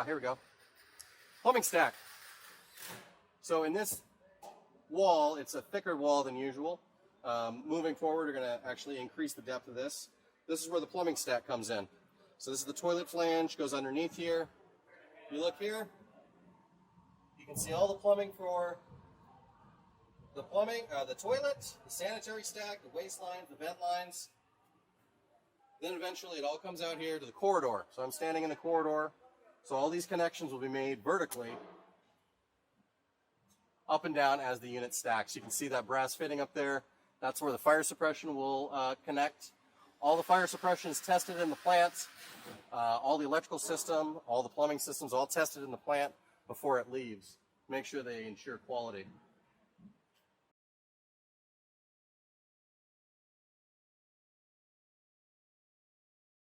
Here we go. Plumbing stack. So in this wall, it's a thicker wall than usual. Moving forward, we're going to actually increase the depth of this. This is where the plumbing stack comes in. So this is the toilet flange, goes underneath here. If you look here, you can see all the plumbing for the toilet, the sanitary stack, the waste lines, the vent lines. Then eventually it all comes out here to the corridor. So I'm standing in the corridor. So all these connections will be made vertically up and down as the unit stacks. You can see that brass fitting up there. That's where the fire suppression will connect. All the fire suppression is tested in the plant. All the electrical system, all the plumbing systems, all tested in the plant before it leaves. Make sure they ensure quality.